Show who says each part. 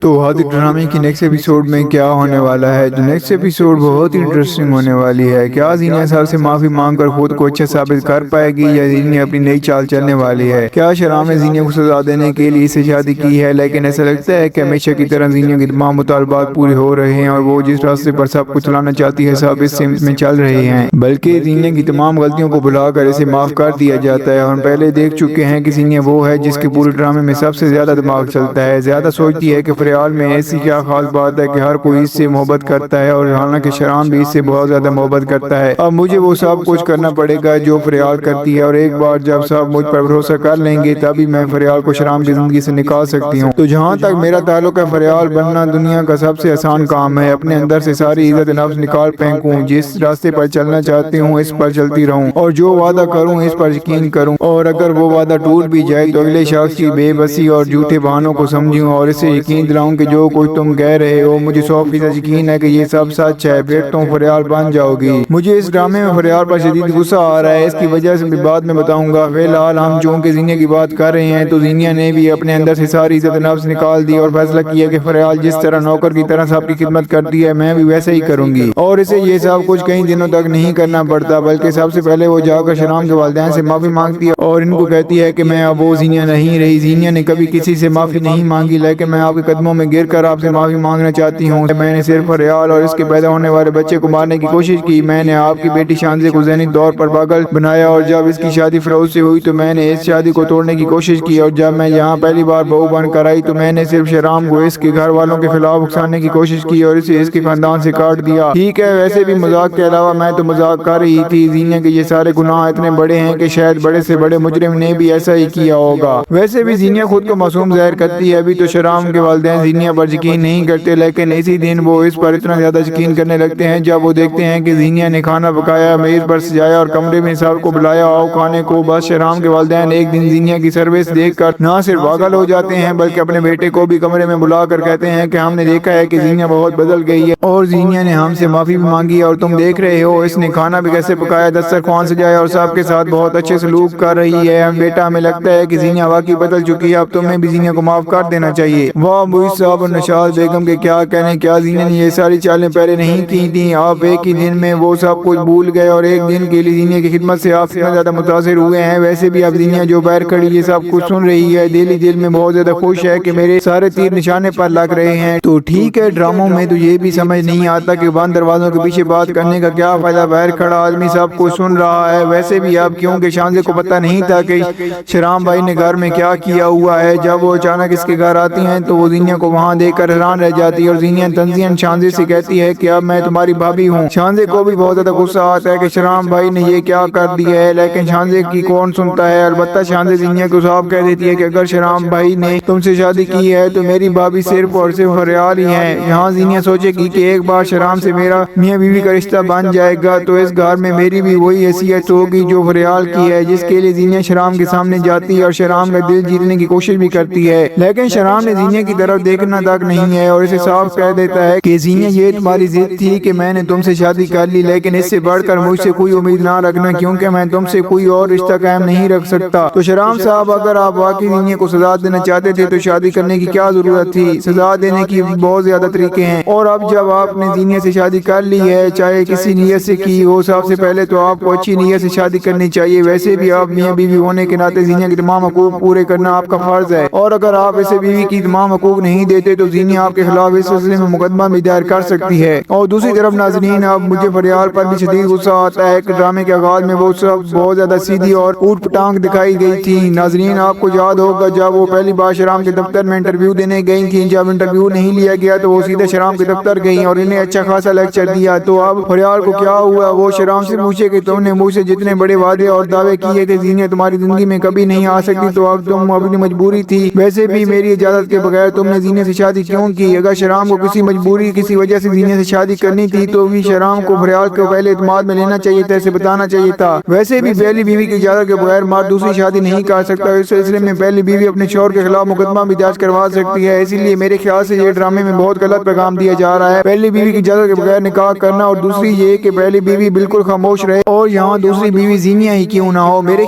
Speaker 1: تو حاضر ڈرامے کی نیکسٹ ایپیسوڈ میں کیا ہونے والا ہے؟ جو نیکسٹ ایپیسوڈ بہت ہی انٹرسٹنگ ہونے والی ہے۔ کیا زینیا صاحب سے معافی مانگ کر خود کو اچھا ثابت کر پائے گی یا زینیا اپنی نئی چال چلنے والی ہے؟ کیا شرام نے زینیا کو سزا دینے کے لیے اسے شادی کی ہے؟ لیکن ایسا لگتا ہے کہ ہمیشہ کی طرح زینیا کے تمام مطالبات پورے ہو رہے ہیں اور وہ جس راستے پر سب کچھ چلانا چاہتی ہے سب اس سمت میں چل رہے ہیں، بلکہ زینیا کی تمام غلطیوں کو بھلا کر اسے معاف کر دیا جاتا ہے۔ ہم پہلے دیکھ چکے ہیں کہ زینیا وہ ہے جس کے پورے ڈرامے میں سب سے زیادہ دماغ چلتا ہے، زیادہ سوچتی ہے کہ فریال میں ایسی کیا خاص بات ہے کہ ہر کوئی اس سے محبت کرتا ہے، اور حالانکہ شرام بھی اس سے بہت زیادہ محبت کرتا ہے۔ اب مجھے وہ سب کچھ کرنا پڑے گا جو فریال کرتی ہے، اور ایک بار جب سب مجھ پر بھروسہ کر لیں گے تبھی میں فریال کو شرام کی زندگی سے نکال سکتی ہوں۔ تو جہاں تک میرا تعلق ہے، فریال بننا دنیا کا سب سے آسان کام ہے۔ اپنے اندر سے ساری عزت نفس نکال پھینکوں، جس راستے پر چلنا چاہتی ہوں اس پر چلتی رہوں، اور جو وعدہ کروں اس پر یقین کروں، اور اگر وہ وعدہ ٹوٹ بھی جائے تو اگلے شخص کی بے بسی اور جھوٹے بہانوں کو سمجھوں اور اسے یقین دلاؤں کہ جو کچھ تم کہہ رہے ہو مجھے 100% یقین ہے کہ یہ سب سچ ہے، پھر تم فریال بن جاؤ گی۔ مجھے اس ڈرامے میں فریال پر شدید غصہ آ رہا ہے، اس کی وجہ سے بھی بعد میں بتاؤں گا۔ فی الحال ہم چونکہ زینیا کی بات کر رہے ہیں تو زینیا نے بھی اپنے اندر سے ساری عزت نفس نکال دی اور فیصلہ کیا کہ فریال جس طرح نوکر کی طرح سب کی خدمت کرتی ہے میں بھی ویسے ہی کروں گی، اور اسے یہ سب کچھ کئی دنوں تک نہیں کرنا پڑتا، بلکہ سب سے پہلے وہ جا کر شرام کے والدین سے معافی مانگتی ہے اور ان کو کہتی ہے کہ میں اب وہ زینیا نہیں رہی۔ زینیا نے کبھی کسی سے معافی نہیں مانگی، لیکن میں آپ کے قدموں میں گر کر آپ سے معافی مانگنا چاہتی ہوں۔ میں نے صرف فریال اور اس کے پیدا ہونے والے بچے کو مارنے کی کوشش کی۔ میں نے آپ کی بیٹی شانزے کو ذہنی طور پر پاگل بنایا، اور جب اس کی شادی فیروز سے ہوئی تو میں نے اس شادی کو توڑنے کی کوشش کی، اور جب میں یہاں پہلی بار بہو بن کر آئی تو میں نے صرف شرام کو اس کے گھر والوں کے خلاف اکسانے کی کوشش کی اور اسے اس کے خاندان سے کاٹ دیا۔ ٹھیک ہے، ویسے بھی مذاق کے علاوہ میں تو مذاق کر رہی تھی۔ زینیا کے یہ سارے گناہ اتنے بڑے ہیں کہ شاید بڑے سے بڑے مجرم نے بھی ایسا ہی کیا ہوگا۔ ویسے بھی زینیا خود کو معصوم ظاہر کرتی ہے، ابھی تو شرام کے والدین زینیا پر یقین نہیں کرتے، لیکن اسی دن وہ اس پر اتنا زیادہ یقین کرنے لگتے ہیں جب وہ دیکھتے ہیں کہ زینیا نے کھانا پکایا، میز پر سجایا اور کمرے میں سب کو بلایا آؤ کھانے کو۔ بس شرام کے والدین ایک دن زینیا کی سروس دیکھ کر نہ صرف پاگل ہو جاتے ہیں بلکہ اپنے بیٹے کو بھی کمرے میں بلا کر کہتے ہیں کہ ہم نے دیکھا ہے کہ زینیا بہت بدل گئی ہے اور زینیا نے ہم سے معافی بھی مانگی، اور تم دیکھ رہے ہو اس نے کھانا بھی کیسے پکایا، دسترخوان سجایا اور سب کے ساتھ بہت اچھے سلوک کر رہی ہے۔ بیٹا ہمیں لگتا ہے کہ زینیا واقعی بدل چکی ہے، اب تمہیں بھی زینیا کو معاف کر دینا چاہیے۔ واہ موئی صاحب اور نشاط بیگم کے کیا کہنے، کیا زینیا نے یہ ساری چالیں پہلے نہیں کی تھیں؟ آپ ایک ہی دن میں وہ سب کچھ بھول گئے اور ایک دن کے لیے زینیا کی خدمت سے آپ اتنا زیادہ متاثر ہوئے ہیں۔ ویسے بھی اب زینیا جو باہر کھڑی یہ سب کچھ سن رہی ہے، دل میں بہت زیادہ خوش ہے کہ میرے سارے تیر نشانے پر لگ رہے ہیں۔ تو ٹھیک ہے، ڈراموں میں تو یہ بھی سمجھ نہیں آتا کہ بند دروازوں کے پیچھے بات کرنے کا کیا فائدہ، باہر کھڑا آدمی سب کچھ سن رہا ہے۔ ویسے بھی اب کیونکہ شانزے کو پتہ نہیں تھا کہ شرام بھائی نے گھر میں کیا کیا ہوا ہے، جب وہ اچانک اس کے گھر آتی ہیں تو وہ زینیا کو وہاں دیکھ کر حیران رہ جاتی ہے، اور زینیا تنزین شانزے سے کہتی ہے کہ اب میں تمہاری بھابھی ہوں۔ شانزے کو بھی بہت زیادہ غصہ آتا ہے کہ شرام بھائی نے یہ کیا کر دیا ہے، لیکن شانزے کی کون سنتا ہے۔ البتہ شانزے زینیا کو صاف کہہ دیتی ہے کہ اگر شرام بھائی نے تم سے شادی کی ہے تو میری بھابھی صرف اور صرف فریال ہی ہے۔ یہاں زینیا سوچے گی کہ ایک بار شرام سے میرا میاں بیوی کا رشتہ بن جائے گا تو اس گھر میں میری بھی وہی حیثیت ہوگی جو فریال کی ہے، جس کے لیے زینیا شرام کے سامنے جاتی ہے اور شرام کا دل جیتنے کی کوشش بھی کرتی ہے۔ لیکن شرام نے زینیا کی طرف دیکھنا تک نہیں ہے اور اسے صاف کہہ دیتا ہے کہ زینیا یہ تمہاری ضد تھی کہ میں نے تم سے شادی کر لی، لیکن اس سے بڑھ کر مجھ سے کوئی امید نہ رکھنا کیونکہ میں تم سے کوئی اور رشتہ قائم نہیں رکھ سکتا۔ تو شرام صاحب، اگر آپ واقعی زینیا کو سزا دینا چاہتے تھے تو شادی کرنے کی کیا ضرورت تھی؟ سزا دینے کی بہت زیادہ طریقے ہیں، اور اب جب آپ نے زینیا سے شادی کر لی ہے چاہے کسی نیت سے کی ہو، سب سے پہلے تو آپ کو اچھی نیت سے شادی کرنی چاہیے۔ ویسے بھی آپ میاں بیوی ہونے کے ناطے زینیا کے تمام حقوق پورے کرنا آپ کا فرض ہے، اور اگر آپ اسے بیوی کی تمام حقوق نہیں دیتے تو زینیا آپ کے خلاف اس سلسلے میں مقدمہ بھی دائر کر سکتی ہے۔ اور دوسری طرف ناظرین، اب مجھے فریال پر بھی شدید غصہ آتا ہے کہ ڈرامے کے آغاز میں وہ سب بہت زیادہ سیدھی اور اوٹ پٹانگ دکھائی گئی تھی۔ ناظرین، آپ کو یاد ہوگا جب وہ پہلی بار شرام کے دفتر میں انٹرویو دینے گئی تھیں، جب انٹرویو نہیں لیا گیا تو وہ سیدھے شرام کے دفتر گئیں اور انہیں اچھا خاصا لیکچر دیا۔ تو اب فریال کو کیا ہوا؟ وہ شرام سے پوچھے کہ تم نے مجھ سے جتنے بڑے وعدے اور دعوے کیے کہ زینیا تمہاری زندگی میں کبھی نہیں آ سکتی تو اب تم اپنی مجبوری تھی، ویسے بھی میری اجازت کے بغیر تم نے زینیا سے شادی کیوں کی؟ اگر شرام کو کسی مجبوری کسی وجہ سے زینیا سے شادی کرنی تھی تو بھی شرام کو فریال کو پہلے اعتماد میں لینا چاہیے تھا، اسے بتانا چاہیے تھا۔ ویسے بھی پہلی بیوی کی اجازت کے بغیر مرد دوسری شادی نہیں کر سکتا، اس سلسلے میں پہلی بیوی اپنے شوہر کے خلاف مقدمہ بھی درج کروا سکتی ہے۔ اسی لیے میرے خیال سے یہ ڈرامے میں بہت غلط پیغام دیا جا رہا ہے، پہلی بیوی کی اجازت کے بغیر نکاح کرنا، اور دوسری یہ کہ پہلی بیوی بالکل خاموش رہے اور یہاں دوسری بیوی زینیا ہی کیوں نہ ہو۔ میرے